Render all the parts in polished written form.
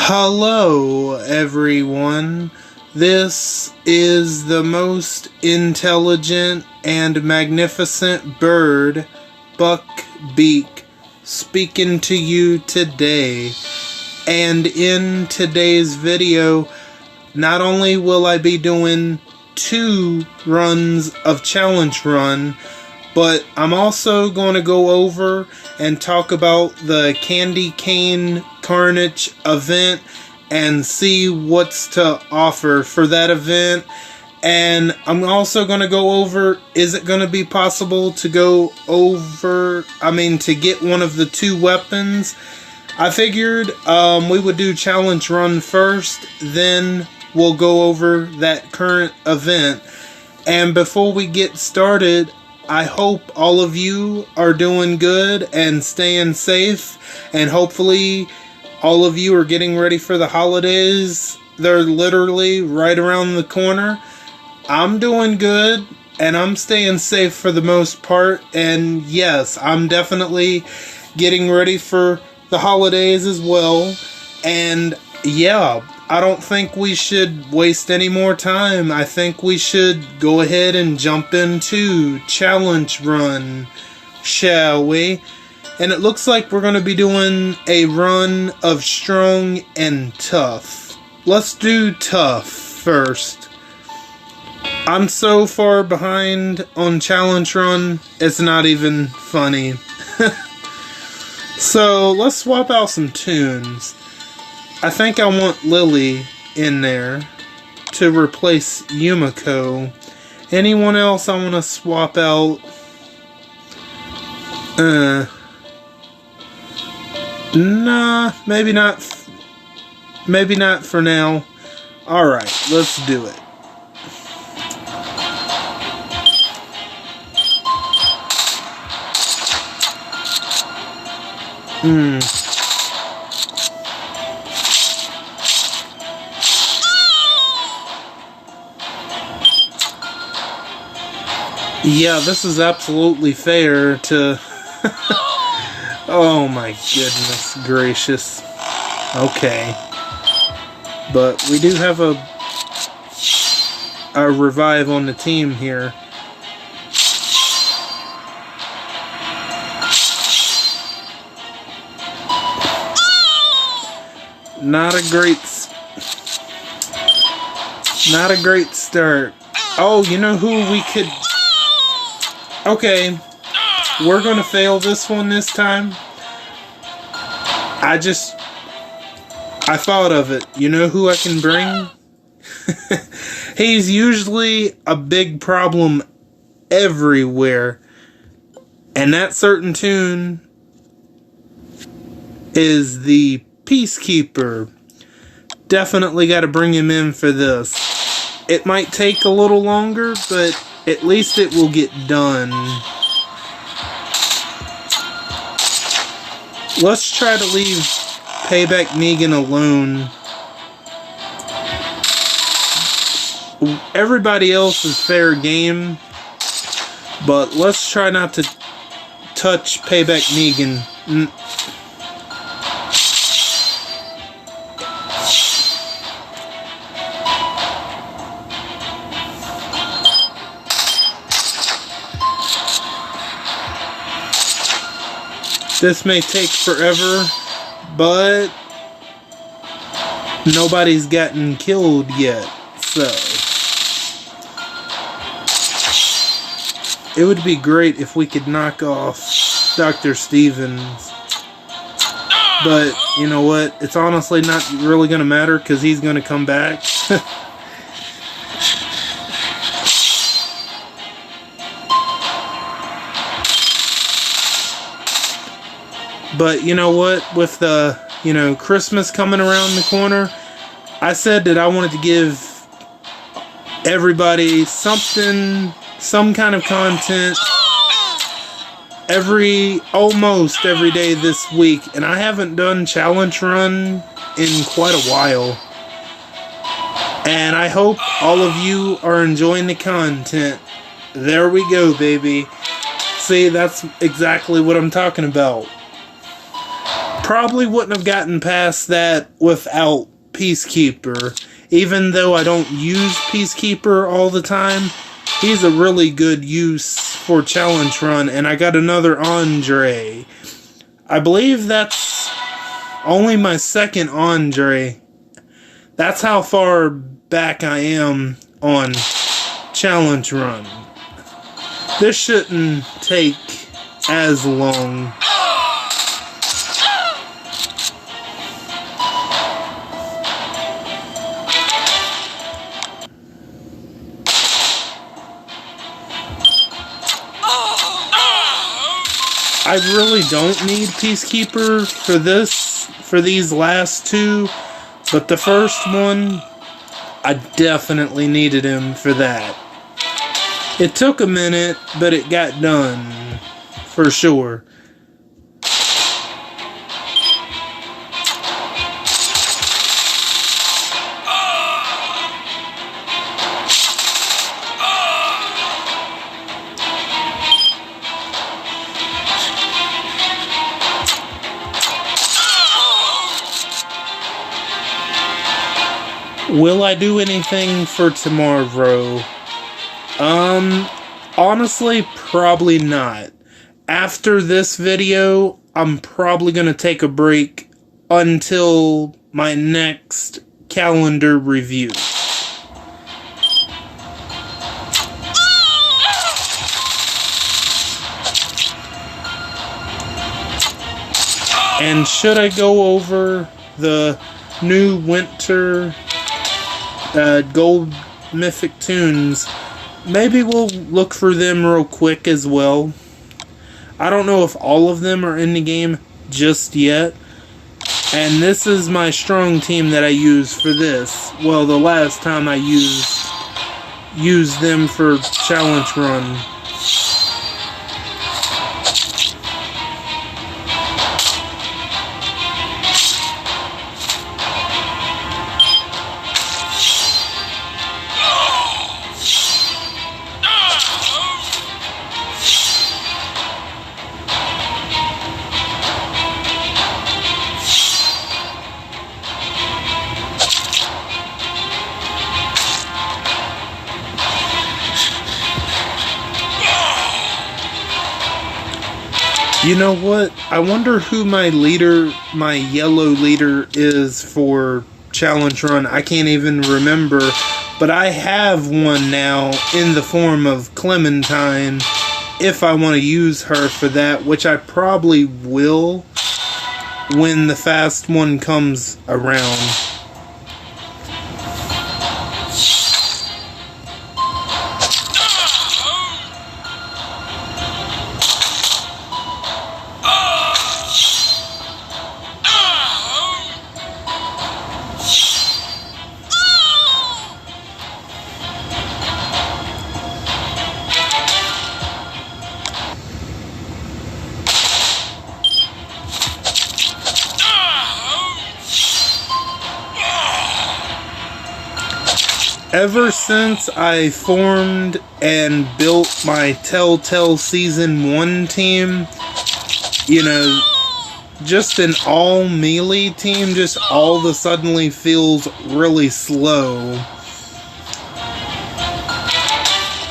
Hello, everyone. This is the most intelligent and magnificent bird, Beak, speaking to you today. And in today's video, not only will I be doing 2 runs of Challenge Run, but I'm also going to go over and talk about the Candy Cane Carnage event and see what's to offer for that event. And I'm also going to go over, is it going to be possible to to get one of the 2 weapons? I figured we would do Challenge Run first, then we'll go over that current event. And before we get started, I hope all of you are doing good and staying safe, and hopefully all of you are getting ready for the holidays. They're literally right around the corner. I'm doing good and I'm staying safe for the most part, and yes, I'm definitely getting ready for the holidays as well. And yeah, I don't think we should waste any more time. I think we should go ahead and jump into Challenge Run, shall we? And it looks like we're going to be doing a run of Strong and Tough. Let's do Tough first. I'm so far behind on Challenge Run, it's not even funny. So let's swap out some tunes. I think I want Lily in there to replace Yumiko. Anyone else I want to swap out? Nah, maybe not. Maybe not for now. Alright, let's do it. Yeah, this is absolutely fair to... Oh my goodness gracious. Okay. But we do have a revive on the team here. Not a great start. Oh, you know who we could... Okay, we're gonna fail this one this time. I thought of it. You know who I can bring? He's usually a big problem everywhere. And that certain tune is the Peacekeeper. Definitely got to bring him in for this. It might take a little longer, but at least it will get done. Let's try to leave Payback Negan alone. Everybody else is fair game, but let's try not to touch Payback Negan. This may take forever, but nobody's gotten killed yet, so it would be great if we could knock off Dr. Stevens. But you know what? It's honestly not really going to matter because he's going to come back. But you know what, with the, Christmas coming around the corner, I said that I wanted to give everybody something, some kind of content almost every day this week. And I haven't done Challenge Run in quite a while. And I hope all of you are enjoying the content. There we go, baby. See, that's exactly what I'm talking about. Probably wouldn't have gotten past that without Peacekeeper. Even though I don't use Peacekeeper all the time, he's a really good use for challenge run. And I got another Andre. I believe that's only my second Andre. That's how far back I am on challenge run. This shouldn't take as long. I really don't need Peacekeeper for these last two, but the first one, I definitely needed him for that. It took a minute, but it got done, for sure. Will I do anything for tomorrow? Honestly, probably not. After this video, I'm probably going to take a break until my next calendar review. And should I go over the new winter gold mythic tunes, maybe we'll look for them real quick as well. I don't know if all of them are in the game just yet. And this is my strong team that I use for this. Well, the last time I used them for challenge run. You know what? I wonder who my leader, my yellow leader is for challenge run. I can't even remember, but I have one now in the form of Clementine if I want to use her for that, which I probably will when the fast one comes around. Ever since I formed and built my Telltale Season 1 team, you know, just an all melee team just all of a sudden feels really slow.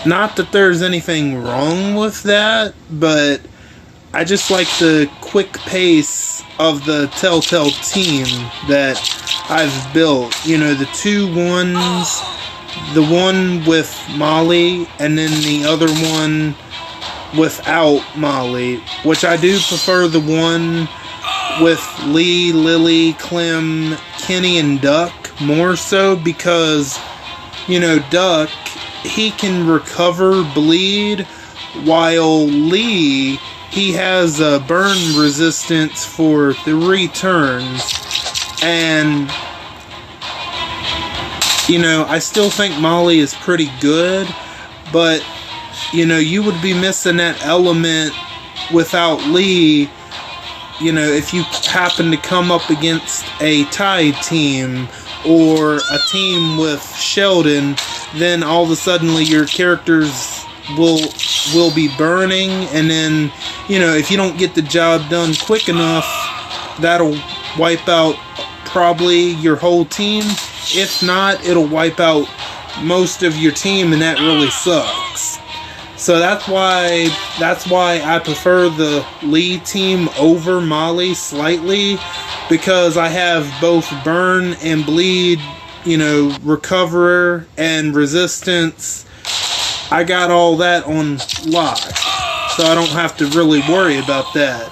Not that there's anything wrong with that, but I just like the quick pace of the Telltale team that I've built. You know, the 2-1s. The one with Molly, and then the other one without Molly, which I do prefer the one with Lee, Lily, Clem, Kenny, and Duck more so because, you know, Duck, he can recover bleed, while Lee, he has a burn resistance for 3 turns, and you know, I still think Molly is pretty good, but, you know, you would be missing that element without Lee, you know, if you happen to come up against a tie team or a team with Sheldon, then all of a sudden your characters will be burning, and then, you know, if you don't get the job done quick enough, that'll wipe out probably your whole team. If not, it'll wipe out most of your team, and that really sucks. So that's why I prefer the Lee team over Molly slightly, because I have both burn and bleed, you know, recoverer and resistance. I got all that on lock, so I don't have to really worry about that.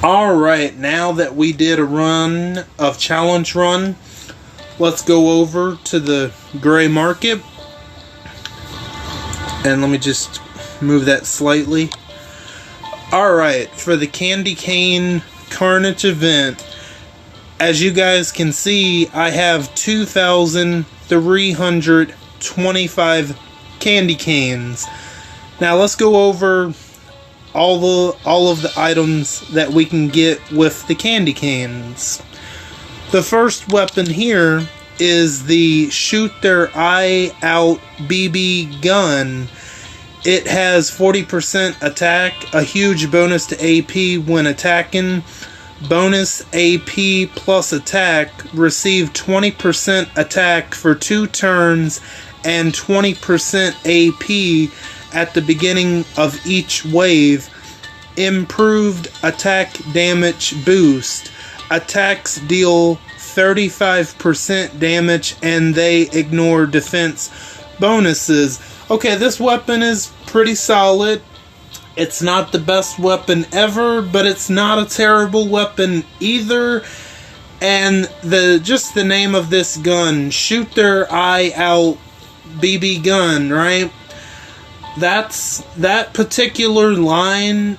Alright, now that we did a run of challenge run, let's go over to the gray market. And let me just move that slightly. Alright, for the Candy Cane Carnage event, as you guys can see, I have 2,325 candy canes. Now let's go over all of the items that we can get with the candy canes. The first weapon here is the Shoot Their Eye Out BB gun. It has 40% attack, a huge bonus to AP when attacking. Bonus AP plus attack. Receive 20% attack for 2 turns and 20% AP at the beginning of each wave. Improved attack damage boost. Attacks deal 35% damage and they ignore defense bonuses. Okay, this weapon is pretty solid. It's not the best weapon ever, but it's not a terrible weapon either. And just the name of this gun, Shoot Their Eye Out BB gun, right? That particular line,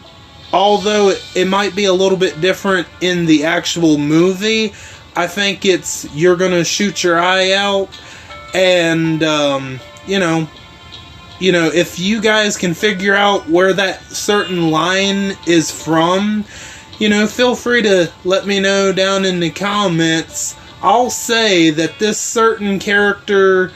although it might be a little bit different in the actual movie, I think it's you're gonna shoot your eye out, and you know, if you guys can figure out where that certain line is from, feel free to let me know down in the comments. I'll say that this certain character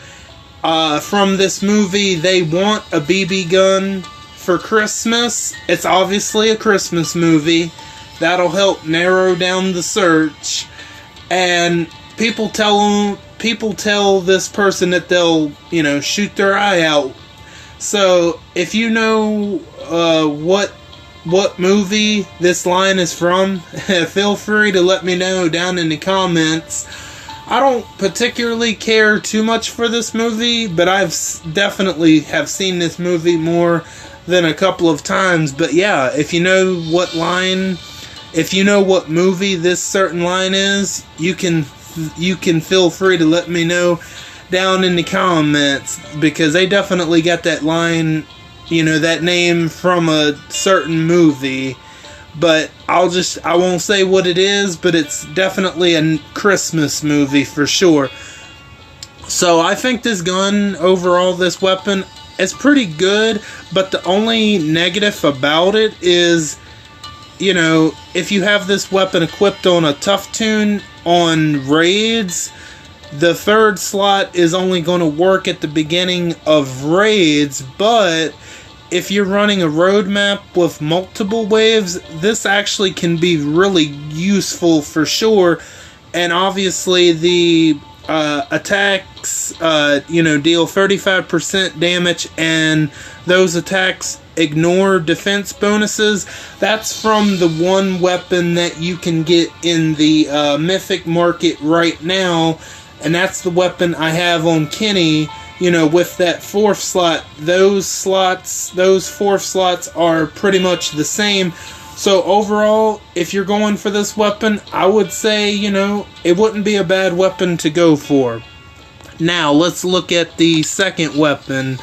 from this movie, they want a BB gun for Christmas. It's obviously a Christmas movie. That'll help narrow down the search. And people tell this person that they'll, shoot their eye out. So if you know what movie this line is from, feel free to let me know down in the comments. I don't particularly care too much for this movie, but I've definitely have seen this movie more than a couple of times. But yeah, if you know what movie this certain line is, you can feel free to let me know down in the comments, because they definitely got that line, that name from a certain movie. But I won't say what it is, but it's definitely a Christmas movie for sure. So I think this gun, overall, this weapon, is pretty good, but the only negative about it is, if you have this weapon equipped on a tough tune on raids, the third slot is only going to work at the beginning of raids, but if you're running a roadmap with multiple waves, this actually can be really useful for sure. And obviously the attacks, deal 35% damage, and those attacks ignore defense bonuses. That's from the one weapon that you can get in the Mythic Market right now, and that's the weapon I have on Kenny. With that 4th slot, those fourth slots are pretty much the same. So overall, if you're going for this weapon, I would say, it wouldn't be a bad weapon to go for. Now, let's look at the second weapon,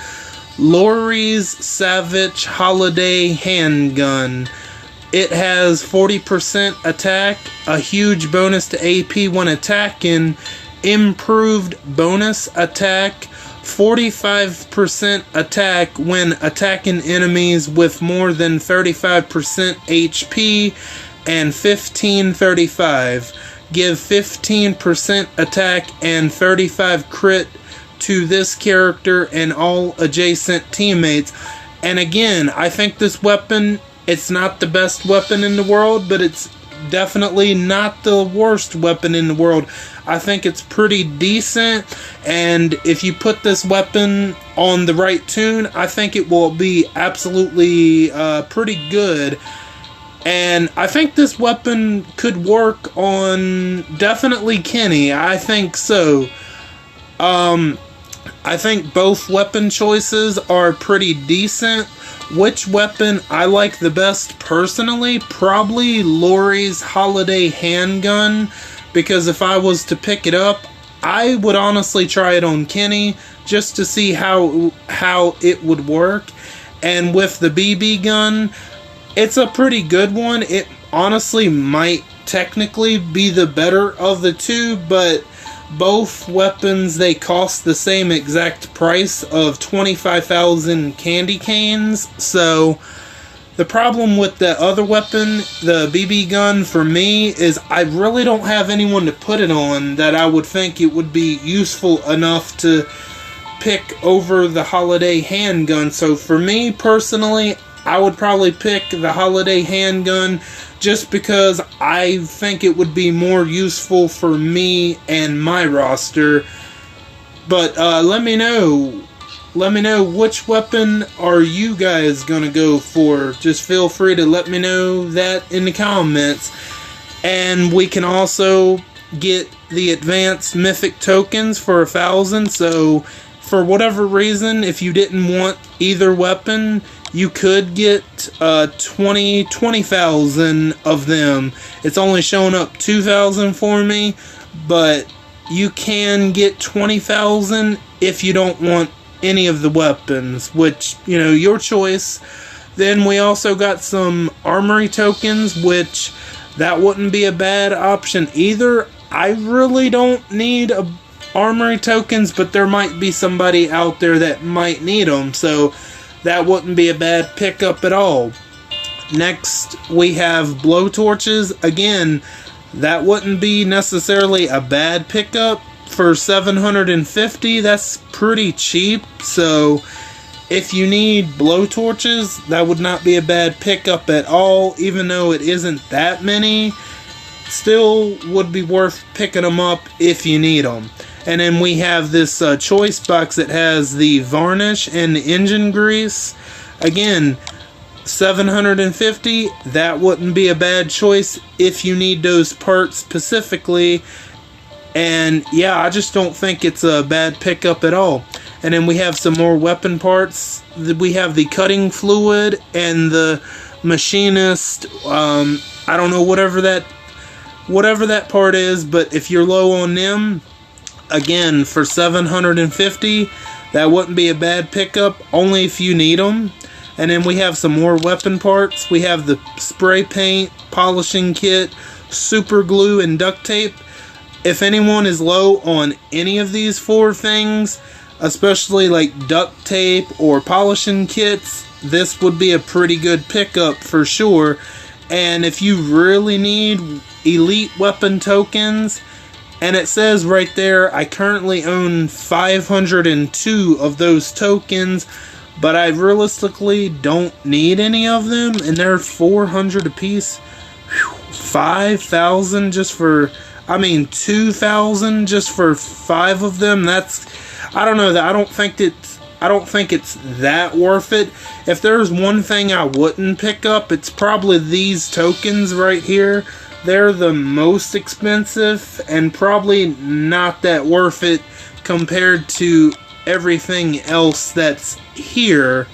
Lori's Savage Holiday Handgun. It has 40% attack, a huge bonus to AP when attacking, improved bonus attack, 45% attack when attacking enemies with more than 35% HP, and 1535. Give 15% attack and 35 crit to this character and all adjacent teammates. And again, I think this weapon, it's not the best weapon in the world, but it's definitely not the worst weapon in the world. I think it's pretty decent, and if you put this weapon on the right tune, I think it will be absolutely pretty good. And I think this weapon could work on definitely Kenny. I think so. I think both weapon choices are pretty decent. Which weapon I like the best personally? Probably Lori's holiday handgun, because if I was to pick it up, I would honestly try it on Kenny just to see how it would work. And with the BB gun, it's a pretty good one. It honestly might technically be the better of the two, but both weapons, they cost the same exact price of 25,000 candy canes. So the problem with the other weapon, the BB gun, for me is I really don't have anyone to put it on that I would think it would be useful enough to pick over the holiday handgun. So for me personally, I would probably pick the holiday handgun just because I think it would be more useful for me and my roster. But let me know which weapon are you guys gonna go for. Just feel free to let me know that in the comments. And we can also get the advanced mythic tokens for 1,000. So for whatever reason, if you didn't want either weapon, you could get 20,000 of them. It's only showing up 2,000 for me, but you can get 20,000 if you don't want any of the weapons, which, you know, your choice. Then we also got some armory tokens, which that wouldn't be a bad option either. I really don't need armory tokens, but there might be somebody out there that might need them, so that wouldn't be a bad pickup at all. Next, we have blowtorches. Again, that wouldn't be necessarily a bad pickup. For 750, that's pretty cheap. So if you need blowtorches, that would not be a bad pickup at all. Even though it isn't that many, still would be worth picking them up if you need them. And then we have this choice box that has the varnish and the engine grease. Again, 750, that wouldn't be a bad choice if you need those parts specifically. And yeah, I just don't think it's a bad pickup at all. And then we have some more weapon parts. We have the cutting fluid and the machinist. I don't know whatever that part is, but if you're low on them, again, for 750, that wouldn't be a bad pickup, only if you need them. And then we have some more weapon parts. We have the spray paint, polishing kit, super glue, and duct tape. If anyone is low on any of these four things, especially like duct tape or polishing kits, this would be a pretty good pickup for sure. And if you really need elite weapon tokens, and it says right there, I currently own 502 of those tokens, but I realistically don't need any of them, and they're 400 apiece. 5,000 just for, 2,000 just for 5 of them. That's, I don't know, that I don't think it's that worth it. If there's one thing I wouldn't pick up, it's probably these tokens right here. They're the most expensive and probably not that worth it compared to everything else that's here.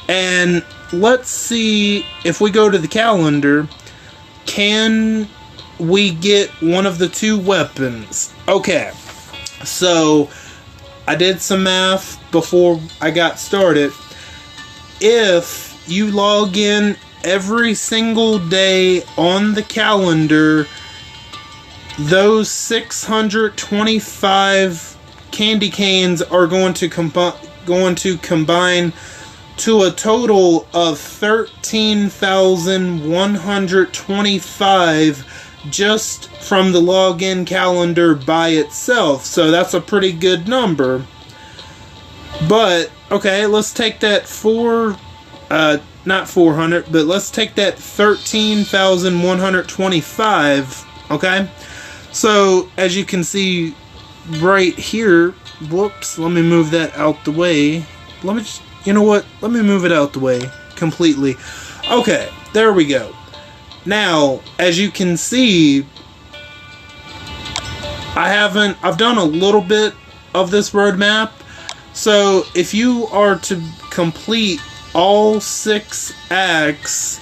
And let's see, if we go to the calendar, can we get one of the two weapons? Okay, so I did some math before I got started. If you log in every single day on the calendar, those 625 candy canes are going to combine to a total of 13,125 just from the login calendar by itself. So that's a pretty good number. But okay, let's take that not 400, but let's take that 13,125. Okay, so as you can see right here, whoops, let me move that out the way. Let me just, you know what? Let me move it out the way completely. Okay, there we go. Now, as you can see, I've done a little bit of this roadmap. So if you are to complete all 6 acts,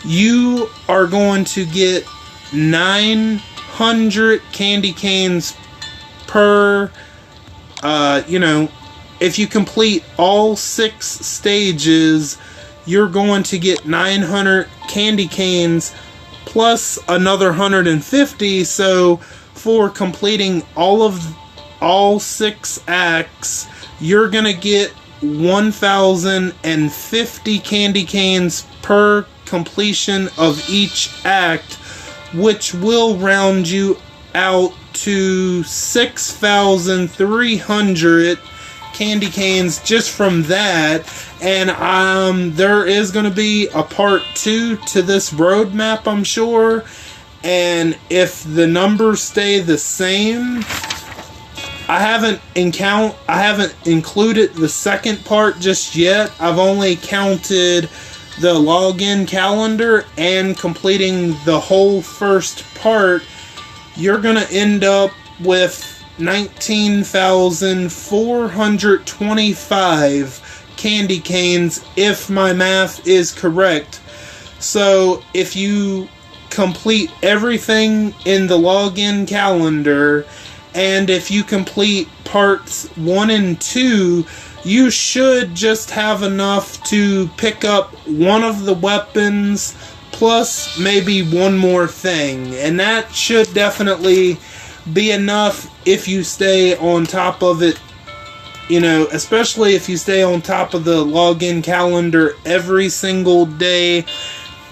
you are going to get 900 candy canes per, if you complete all 6 stages, you're going to get 900 candy canes plus another 150. So for completing all 6 acts, you're gonna get 1,050 candy canes per completion of each act, which will round you out to 6,300 candy canes just from that. And there is going to be a part 2 to this roadmap, I'm sure, and if the numbers stay the same, I haven't included the second part just yet. I've only counted the login calendar and completing the whole first part. You're gonna end up with 19,425 candy canes if my math is correct. So if you complete everything in the login calendar, and if you complete parts 1 and 2, you should just have enough to pick up one of the weapons plus maybe one more thing, and that should definitely be enough if you stay on top of it, especially if you stay on top of the login calendar every single day.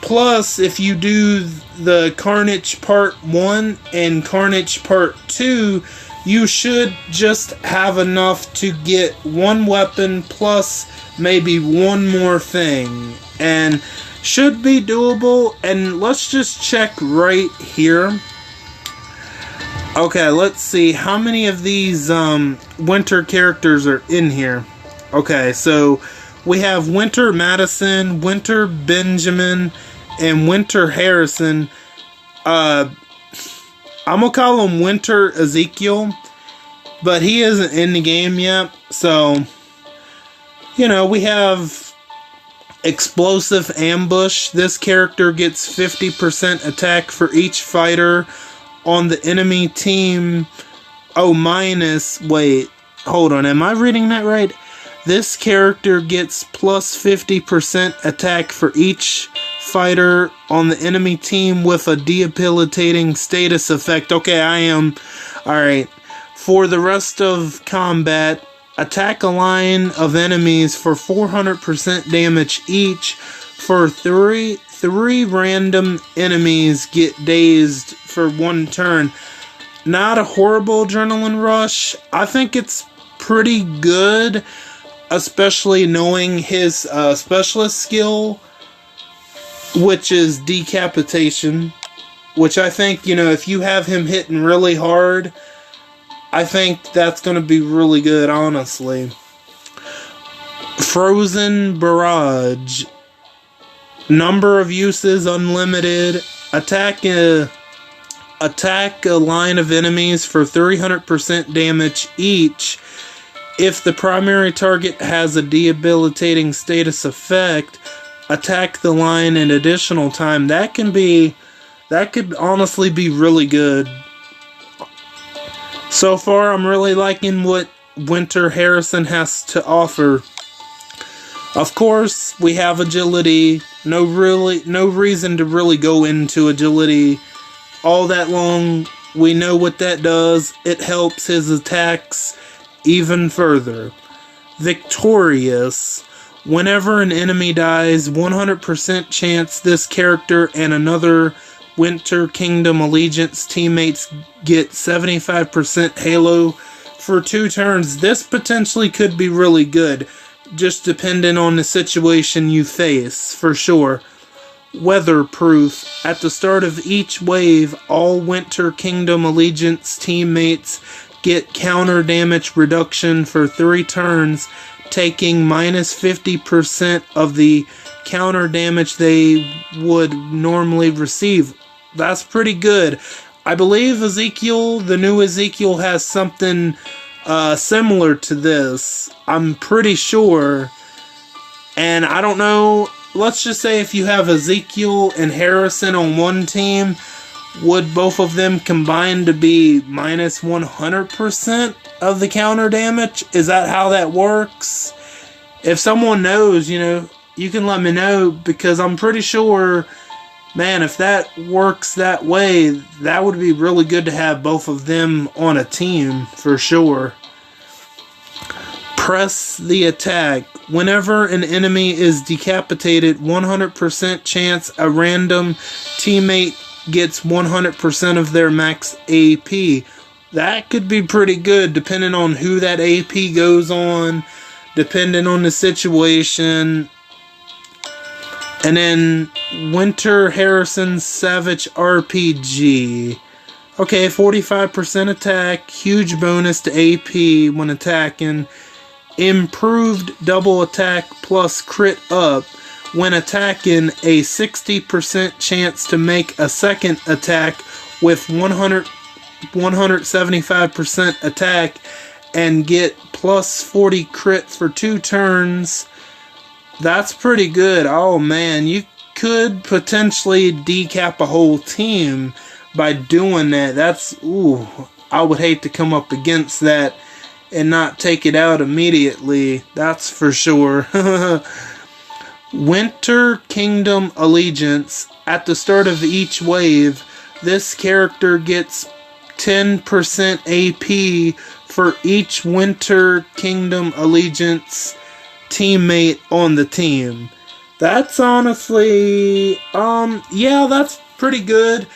Plus, if you do the Carnage Part 1 and Carnage Part 2, you should just have enough to get one weapon plus maybe one more thing. And should be doable. And let's just check right here. Okay, let's see how many of these Winter characters are in here. Okay, so we have Winter Madison, Winter Benjamin, and Winter Harrison. I'm gonna call him Winter Ezekiel, but he isn't in the game yet. So, we have Explosive Ambush. This character gets 50% attack for each fighter on the enemy team. Wait, hold on, am I reading that right? This character gets plus 50% attack for each fighter on the enemy team with a debilitating status effect. Okay, I am. Alright. For the rest of combat, attack a line of enemies for 400% damage each. For three random enemies get dazed for 1 turn. Not a horrible adrenaline rush. I think it's pretty good, especially knowing his specialist skill, which is decapitation, which I think, if you have him hitting really hard, I think that's going to be really good, honestly. Frozen Barrage. Number of uses unlimited. Attack a line of enemies for 300% damage each. If the primary target has a debilitating status effect, attack the line an additional time. That could honestly be really good. So far, I'm really liking what Winter Harrison has to offer. Of course, we have agility. No reason to really go into agility all that long. We know what that does. It helps his attacks even further. Victorious. Whenever an enemy dies, 100% chance this character and another Winter Kingdom Allegiance teammates get 75% Halo for 2 turns. This potentially could be really good, just depending on the situation you face, for sure. Weatherproof. At the start of each wave, all Winter Kingdom Allegiance teammates get counter damage reduction for 3 turns, taking minus 50% of the counter damage they would normally receive. That's pretty good. I believe Ezekiel, the new Ezekiel, has something similar to this. I'm pretty sure. And I don't know, let's just say if you have Ezekiel and Harrison on one team, would both of them combine to be minus 100% of the counter damage? Is that how that works? If someone knows, you can let me know, because I'm pretty sure, man, if that works that way, that would be really good to have both of them on a team, for sure. Press the attack. Whenever an enemy is decapitated, 100% chance a random teammate gets 100% of their max AP. That could be pretty good, depending on who that AP goes on, depending on the situation. And then Winter Harrison's Savage RPG. Okay, 45% attack, huge bonus to AP when attacking. Improved double attack plus crit up. When attacking, a 60% chance to make a second attack with 175% attack and get plus 40 crit for 2 turns. That's pretty good. Oh man, you could potentially decap a whole team by doing that. I would hate to come up against that and not take it out immediately. That's for sure. Winter Kingdom Allegiance. At the start of each wave, this character gets 10% AP for each Winter Kingdom Allegiance teammate on the team. That's honestly, that's pretty good.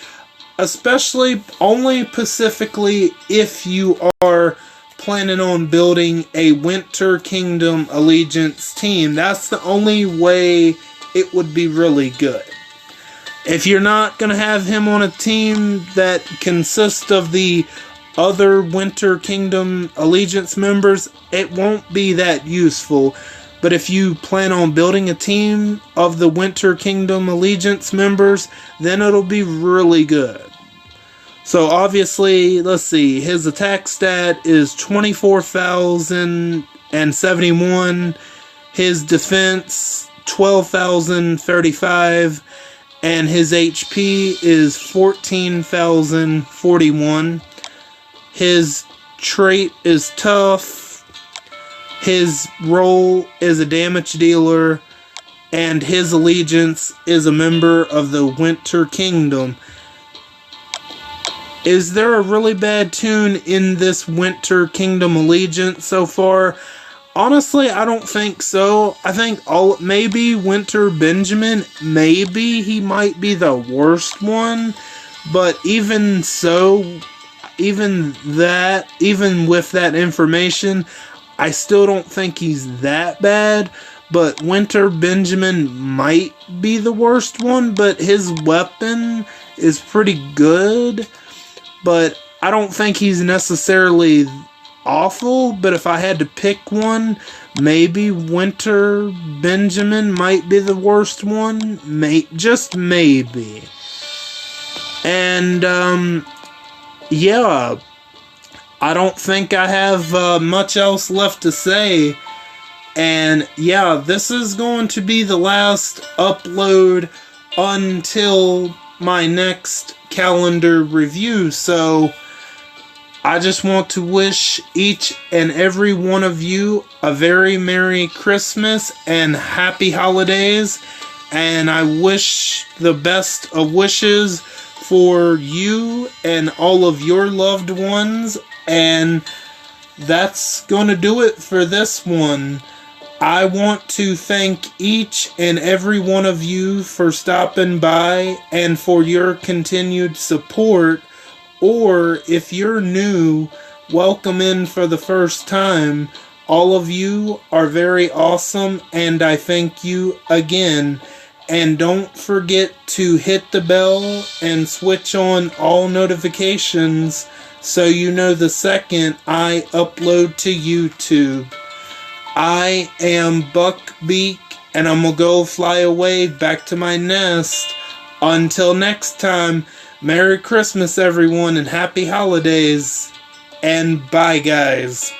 Especially, only specifically if you are planning on building a Winter Kingdom Allegiance team. That's the only way it would be really good. If you're not going to have him on a team that consists of the other Winter Kingdom Allegiance members, it won't be that useful. But if you plan on building a team of the Winter Kingdom Allegiance members, then it'll be really good. So obviously, let's see, his attack stat is 24,071, his defense 12,035, and his HP is 14,041. His trait is tough, his role is a damage dealer, and his allegiance is a member of the Winter Kingdom. Is there a really bad tune in this Winter Kingdom Allegiance so far? Honestly, I don't think so. I think maybe Winter Benjamin, maybe he might be the worst one. But even so, even with that information, I still don't think he's that bad. But Winter Benjamin might be the worst one, but his weapon is pretty good. But I don't think he's necessarily awful. But if I had to pick one, maybe Winter Benjamin might be the worst one. Just maybe. And, yeah. I don't think I have much else left to say. And, yeah, this is going to be the last upload until my next calendar review. So I just want to wish each and every one of you a very Merry Christmas and Happy Holidays, and I wish the best of wishes for you and all of your loved ones, and that's gonna do it for this one. I want to thank each and every one of you for stopping by and for your continued support. Or if you're new, welcome in for the first time. All of you are very awesome, and I thank you again. And don't forget to hit the bell and switch on all notifications so you know the second I upload to YouTube. I am Beak, and I'm gonna go fly away back to my nest. Until next time, Merry Christmas everyone and Happy Holidays. And bye guys.